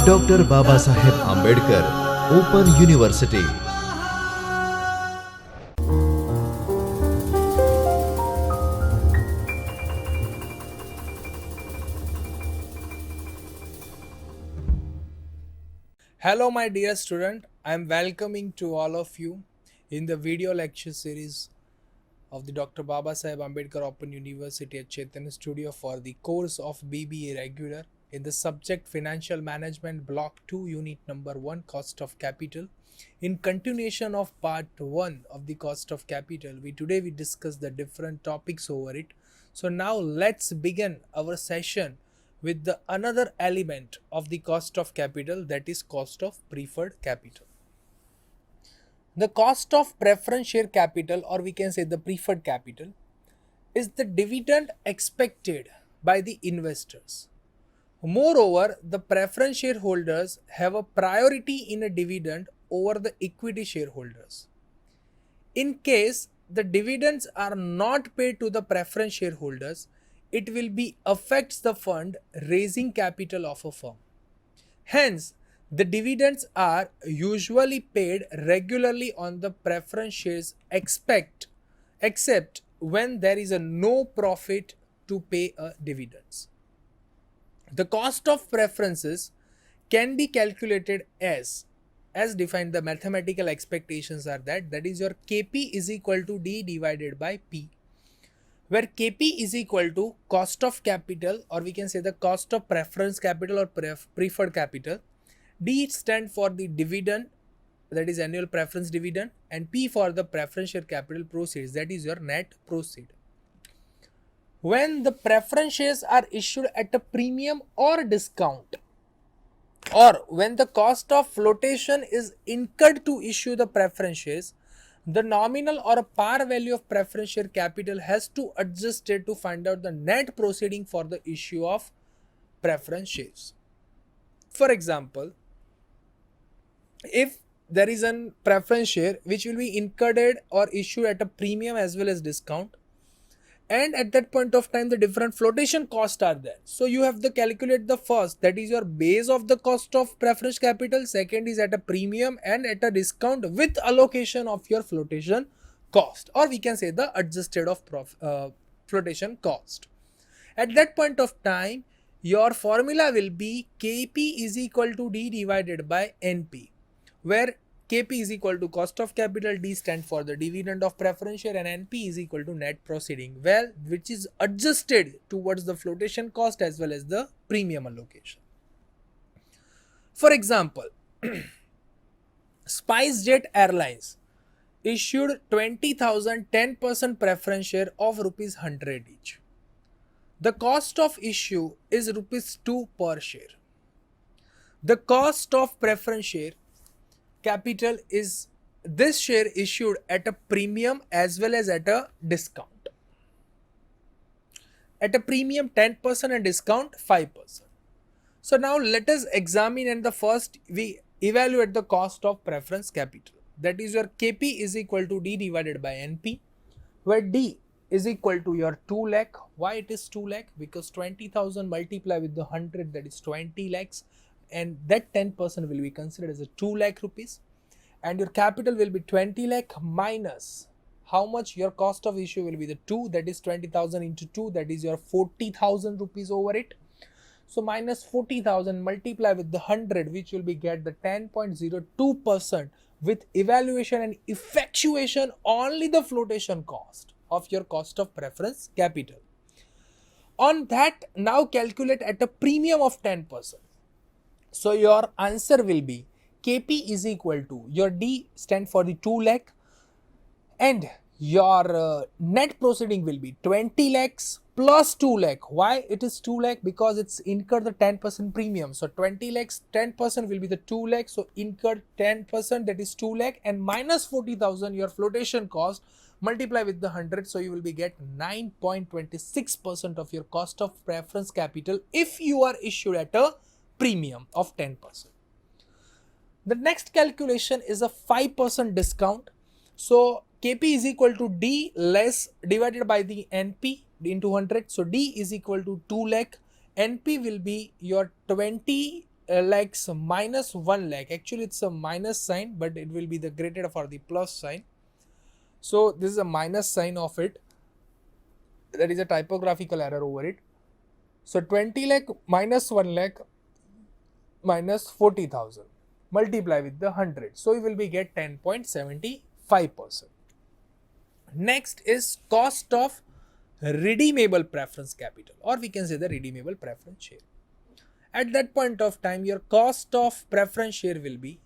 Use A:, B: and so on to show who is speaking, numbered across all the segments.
A: Doctor Babasaheb Ambedkar open university.
B: Hello my dear student, I am welcoming to all of you in the video lecture series of the Dr. Babasaheb Ambedkar Open University at Chaitanya Studio for the course of BBA regular in the subject Financial Management Block 2 Unit number 1 Cost of Capital. In continuation of part 1 of the Cost of Capital, today we discuss the different topics over it. So now let's begin our session with the another element of the cost of capital, that is cost of preferred capital. The cost of preference share capital, or we can say the preferred capital, is the dividend expected by the investors. Moreover, the preference shareholders have a priority in a dividend over the equity shareholders. In case the dividends are not paid to the preference shareholders, it will be affects the fund raising capital of a firm. Hence, the dividends are usually paid regularly on the preference shares except when there is a no profit to pay a dividends. The cost of preferences can be calculated as defined. The mathematical expectations are that is your KP is equal to D divided by P, where KP is equal to cost of capital, or we can say the cost of preference capital or preferred capital. D stand for the dividend, that is annual preference dividend, and P for the preference share capital proceeds, that is your net proceed. When the preference shares are issued at a premium or discount, or when the cost of flotation is incurred to issue the preference shares, the nominal or a par value of preference share capital has to adjust it to find out the net proceeding for the issue of preference shares. For example, if there is a preference share which will be incurred or issued at a premium as well as discount, and at that point of time the different flotation costs are there, so you have to calculate the first, that is your base of the cost of preference capital, second is at a premium and at a discount with allocation of your flotation cost, or we can say the adjusted of flotation cost. At that point of time your formula will be KP is equal to D divided by NP, where KP is equal to cost of capital, D stand for the dividend of preference share, and NP is equal to net proceeding, well, which is adjusted towards the flotation cost as well as the premium allocation. For example, SpiceJet Airlines issued 20,000 10% preference share of rupees 100 each. The cost of issue is rupees 2 per share. The cost of preference share capital is this share issued at a premium as well as at a discount. At a premium 10% and discount 5%. So now let us examine, and the first we evaluate the cost of preference capital. That is your KP is equal to D divided by NP, where D is equal to your 2 lakh. Why it is 2 lakh? Because 20,000 multiply with the 100, that is 20 lakhs. And that 10% will be considered as a 2 lakh rupees, and your capital will be 20 lakh minus how much your cost of issue will be, the 2, that is 20,000 into 2, that is your 40,000 rupees over it. So minus 40,000 multiply with the 100, which will be get the 10.02% with evaluation and effectuation only the flotation cost of your cost of preference capital. On that, now calculate at a premium of 10%. So your answer will be KP is equal to your D stand for the 2 lakh, and your net proceeding will be 20 lakhs plus 2 lakh. Why it is 2 lakh? Because it's incurred the 10% premium. So 20 lakhs 10% will be the 2 lakh. So incurred 10%, that is 2 lakh, and minus 40,000 your flotation cost, multiply with the 100, so you will be get 9.26% of your cost of preference capital if you are issued at a premium of 10%. The next calculation is a 5% discount. So KP is equal to D less divided by the NP into 100. So D is equal to 2 lakh NP will be your 20 lakhs minus 1 lakh. Actually, it's a minus sign, but it will be the graded for the plus sign. So this is a minus sign of it. There is a typographical error over it. So 20 lakh minus 1 lakh minus 40,000 multiply with the 100. So you will be get 10.75%. Next is cost of redeemable preference capital, or we can say the redeemable preference share. At that point of time, your cost of preference share will be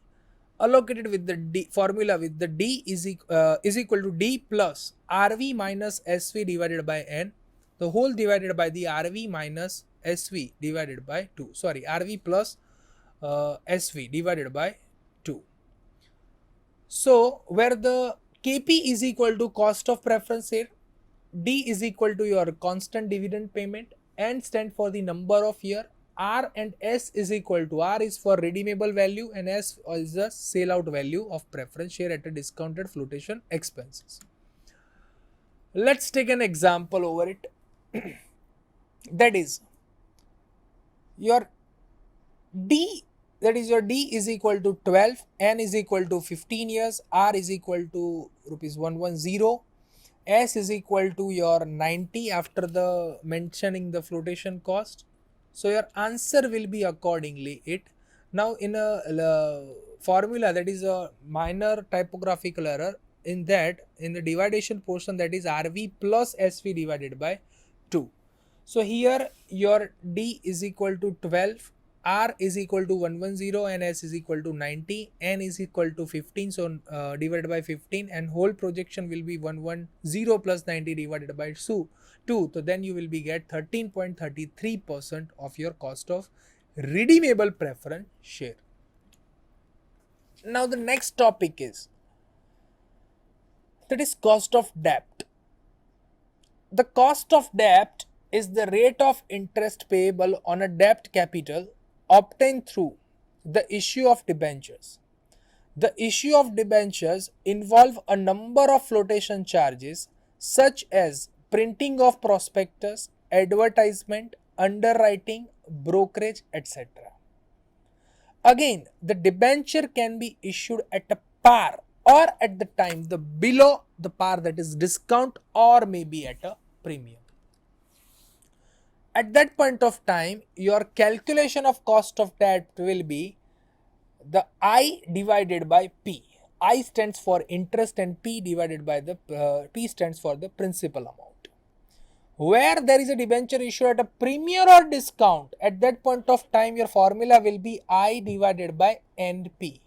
B: allocated with the D formula, with the D is equal to D plus RV minus SV divided by N, the whole divided by the RV minus SV divided by 2. Sorry, RV plus SV divided by 2. So where the KP is equal to cost of preference share, D is equal to your constant dividend payment, N stand for the number of year, R and S is equal to, R is for redeemable value and S is the sale out value of preference share at a discounted flotation expenses. Let's take an example over it. That is your D, that is your D is equal to 12, N is equal to 15 years, R is equal to rupees 110, S is equal to your 90 after the mentioning the flotation cost. So your answer will be accordingly it. Now in a formula, that is a minor typographical error, in that in the dividation portion, that is RV plus SV divided by 2. So here your D is equal to 12, R is equal to 110 and S is equal to 90, N is equal to 15, so divided by 15, and whole projection will be 110 plus 90 divided by 2. So then you will be get 13.33% of your cost of redeemable preference share. Now the next topic is, that is cost of debt. The cost of debt is the rate of interest payable on a debt capital obtained through the issue of debentures. The issue of debentures involve a number of flotation charges such as printing of prospectus, advertisement, underwriting, brokerage, etc. Again, the debenture can be issued at a par or at the time the below the par, that is discount, or maybe at a premium. At that point of time, your calculation of cost of debt will be the I divided by P. I stands for interest and P divided by the P stands for the principal amount. Where there is a debenture issue at a premium or discount, at that point of time your formula will be I divided by NP.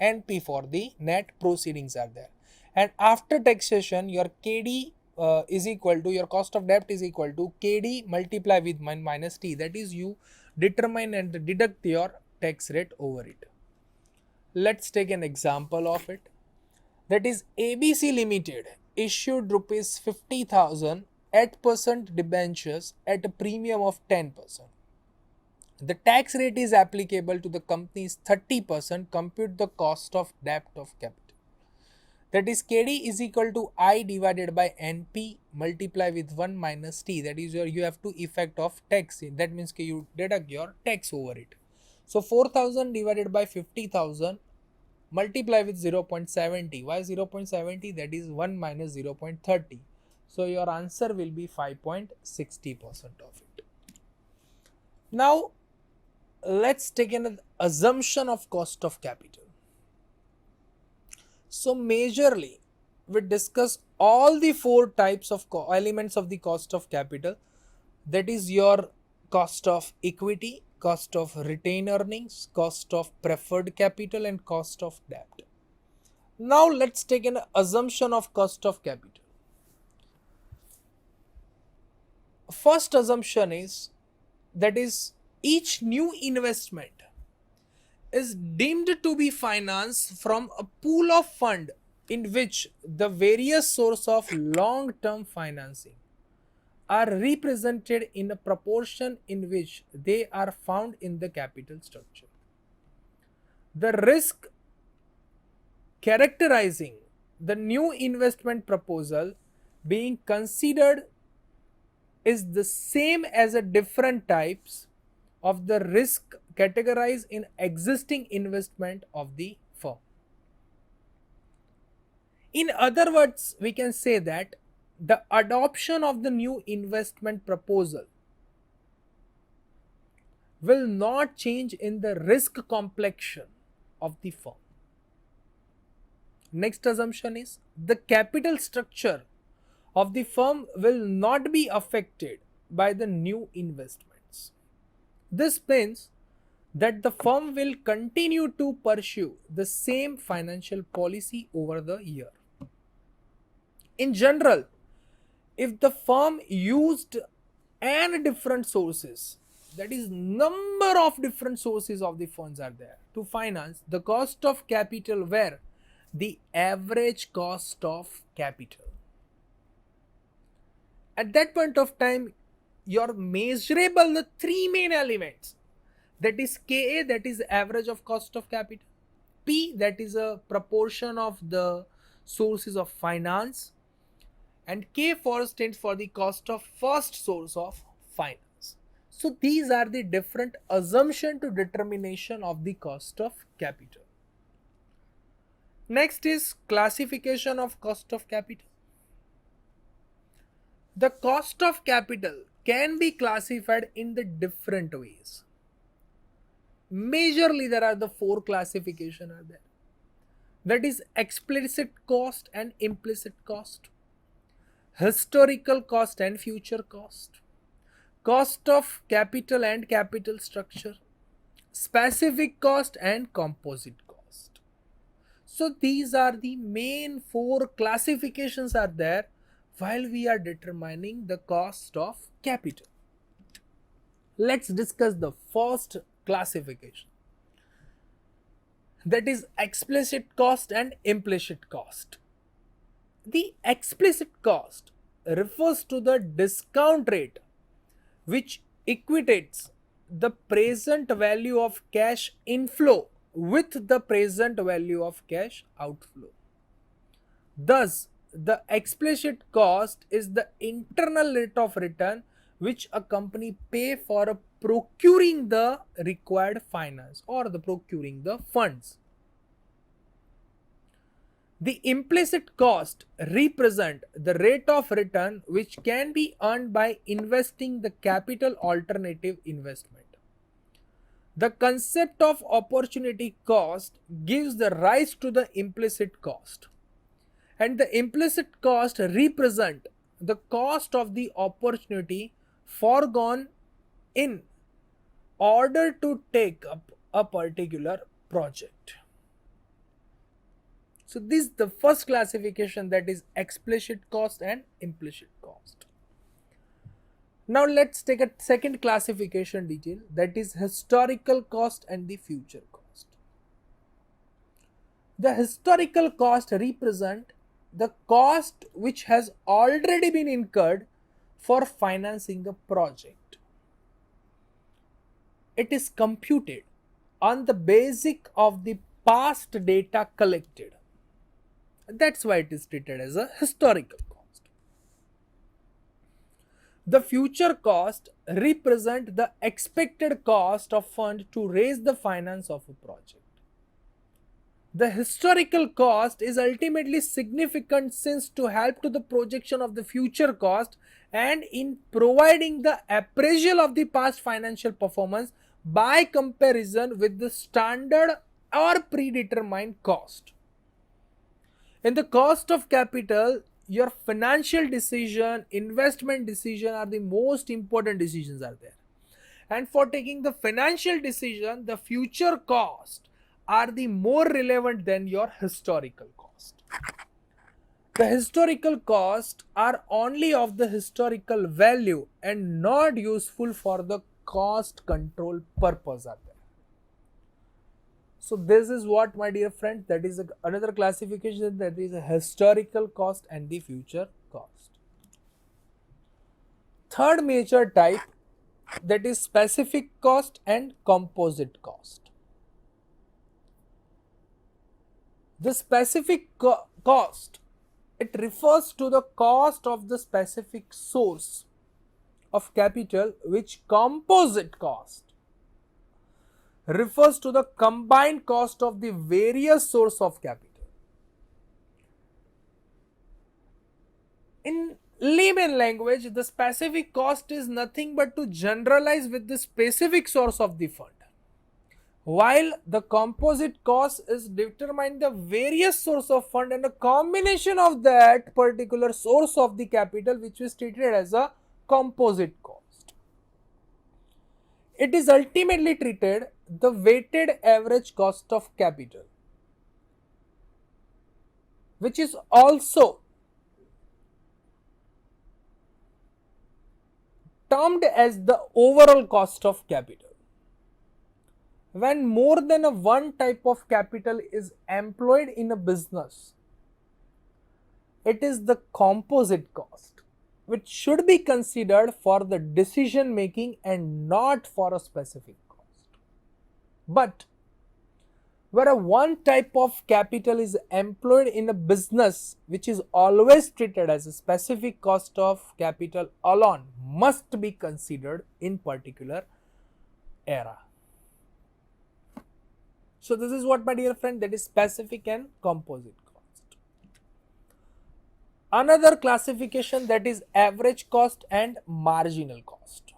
B: NP for the net proceedings are there. And after taxation, your KD is equal to, your cost of debt is equal to KD multiply with minus T, that is you determine and deduct your tax rate over it. Let's take an example of it. That is ABC Limited issued rupees 50,000 8% debentures at a premium of 10%. The tax rate is applicable to the company's 30%. Compute the cost of debt of capital. That is KD is equal to I divided by NP multiply with 1 minus T. That is you have to effect of tax. That means you deduct your tax over it. So 4,000 divided by 50,000 multiply with 0.70. Why 0.70? That is 1 minus 0.30. So your answer will be 5.60% of it. Now let's take an assumption of cost of capital. So majorly we discuss all the 4 types of elements of the cost of capital. That is your cost of equity, cost of retained earnings, cost of preferred capital, and cost of debt. Now let's take an assumption of cost of capital. First assumption is, that is each new investment is deemed to be financed from a pool of fund in which the various sources of long-term financing are represented in a proportion in which they are found in the capital structure. The risk characterizing the new investment proposal being considered is the same as a different types of the risk categorized in existing investment of the firm. In other words, we can say that the adoption of the new investment proposal will not change in the risk complexion of the firm. Next assumption is the capital structure of the firm will not be affected by the new investments. This means that the firm will continue to pursue the same financial policy over the year. In general, if the firm used and different sources, that is number of different sources of the funds are there to finance, the cost of capital were the average cost of capital. At that point of time, your measurable the three main elements, that is Ka, that is average of cost of capital, P, that is a proportion of the sources of finance, and K4 stands for the cost of first source of finance. So these are the different assumption to determination of the cost of capital. Next is classification of cost of capital. The cost of capital can be classified in the different ways. Majorly there are the four classification are there. That is explicit cost and implicit cost, historical cost and future cost, cost of capital and capital structure, specific cost and composite cost. So these are the main four classifications are there while we are determining the cost of capital. Let's discuss the first classification, that is explicit cost and implicit cost. The explicit cost refers to the discount rate which equates the present value of cash inflow with the present value of cash outflow. Thus, the explicit cost is the internal rate of return which a company pay for procuring the required finance or the procuring the funds. The implicit cost represent the rate of return which can be earned by investing the capital alternative investment. The concept of opportunity cost gives the rise to the implicit cost, and the implicit cost represent the cost of the opportunity foregone in order to take up a particular project. So this is the first classification, that is explicit cost and implicit cost. Now let's take a second classification detail, that is historical cost and the future cost. The historical cost represent the cost which has already been incurred for financing the project. It is computed on the basis of the past data collected. That's why it is treated as a historical cost. The future cost represent the expected cost of fund to raise the finance of a project. The historical cost is ultimately significant since to help to the projection of the future cost and in providing the appraisal of the past financial performance by comparison with the standard or predetermined cost. In the cost of capital, your financial decision, investment decision are the most important decisions are there. And for taking the financial decision, the future cost are the more relevant than your historical cost. The historical costs are only of the historical value and not useful for the cost control purpose are there. So this is what, my dear friend, that is another classification, that is a historical cost and the future cost. Third major type, that is specific cost and composite cost. The specific cost, it refers to the cost of the specific source of capital, which composite cost refers to the combined cost of the various source of capital. In layman language, the specific cost is nothing but to generalize with the specific source of the fund, while the composite cost is determine the various source of fund and a combination of that particular source of the capital, which is treated as a composite cost. It is ultimately treated the weighted average cost of capital, which is also termed as the overall cost of capital. When more than a one type of capital is employed in a business, it is the composite cost, which should be considered for the decision making and not for a specific cost. But where a one type of capital is employed in a business, which is always treated as a specific cost of capital alone, must be considered in particular era. So this is what, my dear friend, that is specific and composite cost. Another classification, that is average cost and marginal cost.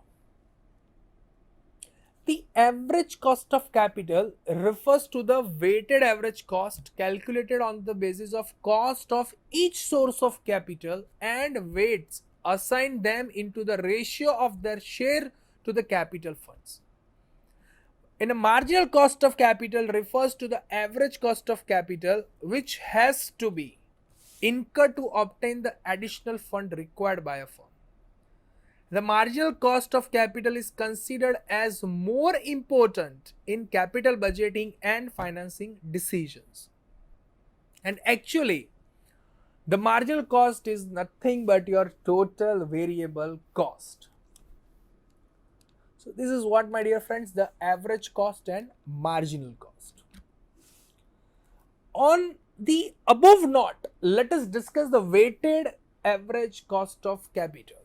B: The average cost of capital refers to the weighted average cost calculated on the basis of cost of each source of capital and weights assigned them into the ratio of their share to the capital funds. In a marginal cost of capital refers to the average cost of capital which has to be incurred to obtain the additional fund required by a firm. The marginal cost of capital is considered as more important in capital budgeting and financing decisions. And actually, the marginal cost is nothing but your total variable cost. So this is what, my dear friends, the average cost and marginal cost. On the above note, let us discuss the weighted average cost of capital,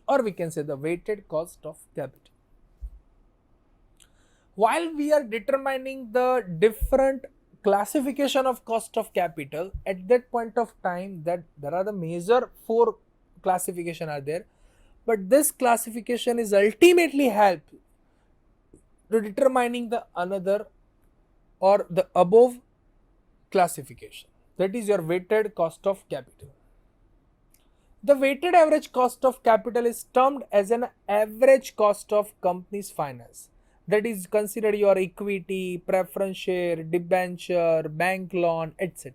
B: or we can say the weighted cost of capital. While we are determining the different classification of cost of capital, at that point of time that there are the major four classification are there, but this classification is ultimately help to determining the another or the above classification, that is your weighted cost of capital. The weighted average cost of capital is termed as an average cost of company's finance, that is considered your equity, preference share, debenture, bank loan, etc.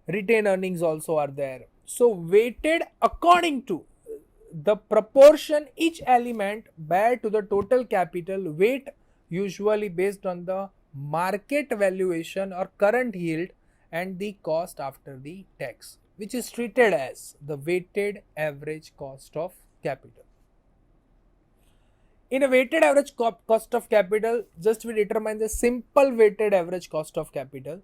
B: Retained earnings also are there. So weighted according to the proportion each element bear to the total capital weight, usually based on the market valuation or current yield and the cost after the tax, which is treated as the weighted average cost of capital. In a weighted average cost of capital, just we determine the simple weighted average cost of capital.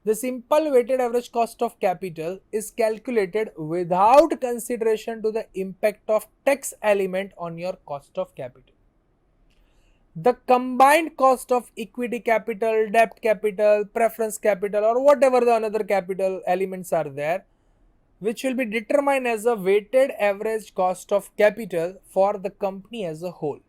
B: The simple weighted average cost of capital is calculated without consideration to the impact of tax element on your cost of capital. The combined cost of equity capital, debt capital, preference capital, or whatever the another capital elements are there, which will be determined as a weighted average cost of capital for the company as a whole.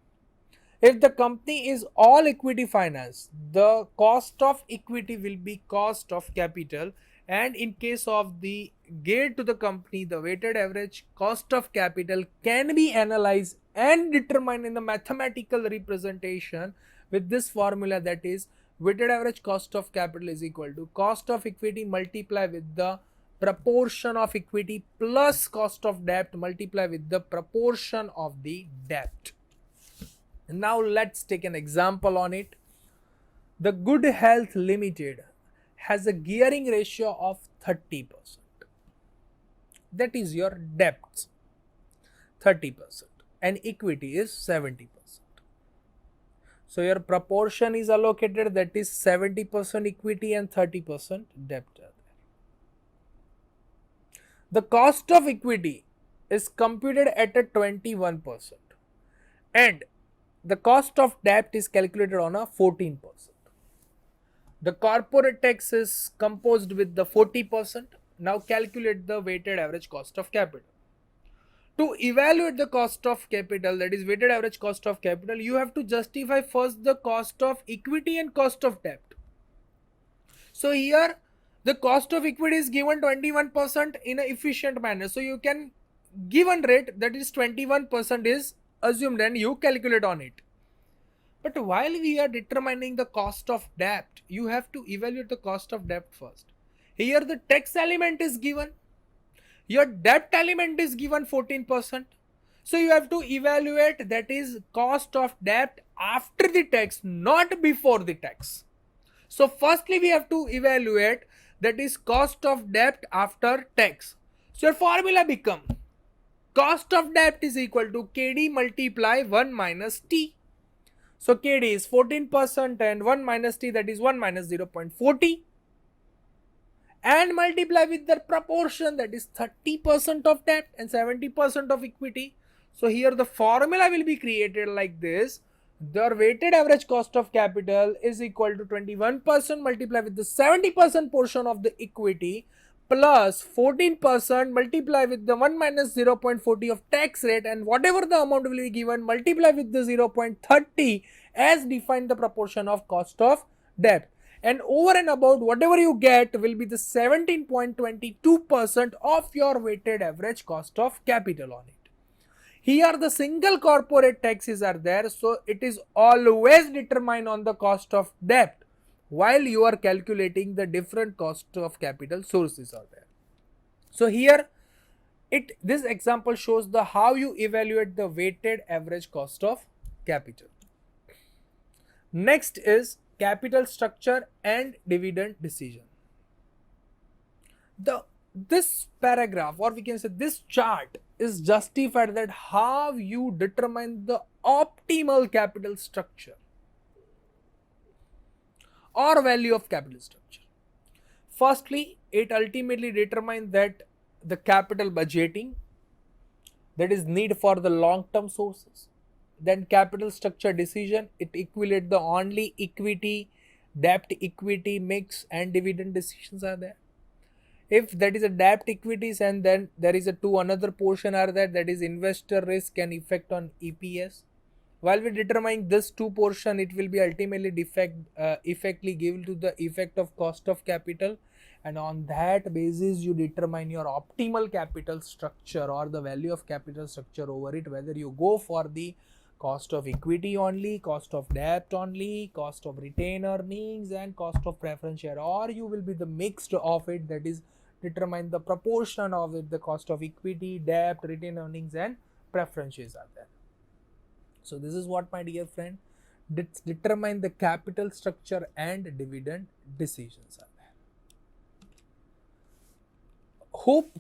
B: If the company is all equity finance, the cost of equity will be cost of capital, and in case of the gain to the company, the weighted average cost of capital can be analyzed and determined in the mathematical representation with this formula, that is weighted average cost of capital is equal to cost of equity multiply with the proportion of equity plus cost of debt multiply with the proportion of the debt. Now let's take an example on it. The Good Health Limited has a gearing ratio of 30%. That is your debts, 30%, and equity is 70%. So your proportion is allocated, that is 70% equity and 30% debt. The cost of equity is computed at a 21% and the cost of debt is calculated on a 14%. The corporate tax is composed with the 40%. Now calculate the weighted average cost of capital. To evaluate the cost of capital, that is weighted average cost of capital, you have to justify first the cost of equity and cost of debt. So here the cost of equity is given 21% in an efficient manner. So you can given rate, that is 21% is assumed and you calculate on it. But while we are determining the cost of debt, you have to evaluate the cost of debt first. Here the tax element is given. Your debt element is given 14%. So you have to evaluate, that is cost of debt after the tax, not before the tax. So firstly we have to evaluate, that is cost of debt after tax. So your formula become cost of debt is equal to KD multiply 1 minus T. So KD is 14% and 1 minus T, that is 1 minus 0.40, and multiply with the proportion, that is 30% of debt and 70% of equity. So here the formula will be created like this. The weighted average cost of capital is equal to 21% multiplied with the 70% portion of the equity plus 14% multiply with the 1 minus 0.40 of tax rate, and whatever the amount will be given multiply with the 0.30 as defined the proportion of cost of debt, and over and above whatever you get will be the 17.22% of your weighted average cost of capital on it. Here the single corporate taxes are there, so it is always determined on the cost of debt while you are calculating the different cost of capital sources are there. So here this example shows the how you evaluate the weighted average cost of capital. Next is capital structure and dividend decision. This paragraph, or we can say this chart, is justified that how you determine the optimal capital structure or value of capital structure. Firstly, it ultimately determines that the capital budgeting, that is need for the long-term sources. Then capital structure decision, it equates the only equity, debt equity mix and dividend decisions are there. If that is a debt equities, and then there is a two another portion are there, that is investor risk and effect on EPS. While we determine this two portion, it will be ultimately effectively given to the effect of cost of capital, and on that basis you determine your optimal capital structure or the value of capital structure over it, whether you go for the cost of equity only, cost of debt only, cost of retained earnings and cost of preference share, or you will be the mixed of it, that is determine the proportion of it, the cost of equity, debt, retained earnings and preferences are there. So this is what, my dear friend, determine the capital structure and dividend decisions are there. Hope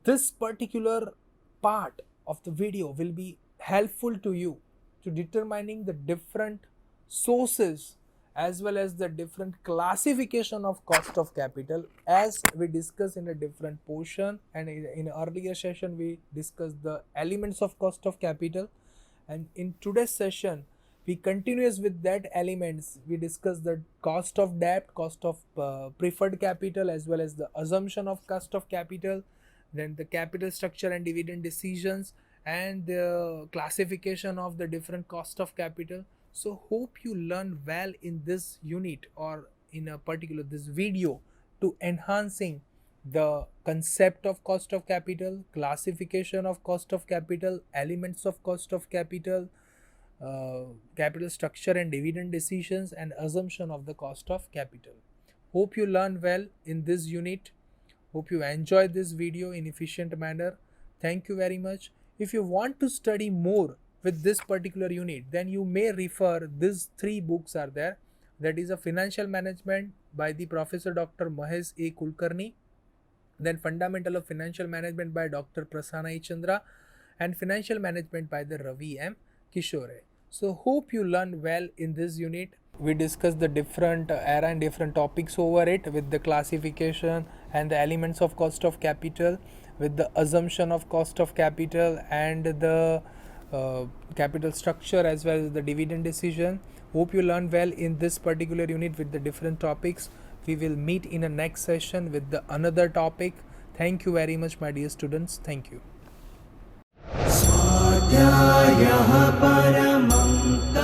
B: this particular part of the video will be helpful to you to determining the different sources as well as the different classification of cost of capital, as we discussed in a different portion, and in earlier session we discussed the elements of cost of capital, and in today's session we continues with that elements. We discussed the cost of debt, cost of preferred capital, as well as the assumption of cost of capital, then the capital structure and dividend decisions, and the classification of the different cost of capital. So hope you learn well in this unit or in a particular this video to enhancing the concept of cost of capital, classification of cost of capital, elements of cost of capital, capital structure and dividend decisions, and assumption of the cost of capital. Hope you learn well in this unit. Hope you enjoy this video in efficient manner. Thank you very much. If you want to study more with this particular unit, then you may refer these three books are there. That is a Financial Management by the Professor Dr. Mahesh A. Kulkarni, then Fundamental of Financial Management by Dr. Prasanna E. Chandra, and Financial Management by the Ravi M. Kishore. So hope you learn well in this unit. We discussed the different era and different topics over it with the classification and the elements of cost of capital, with the assumption of cost of capital and the capital structure as well as the dividend decision. Hope you learned well in this particular unit with the different topics. We will meet in a next session with the another topic. Thank you very much, my dear students. Thank you.
C: स्वाध्यायः परमं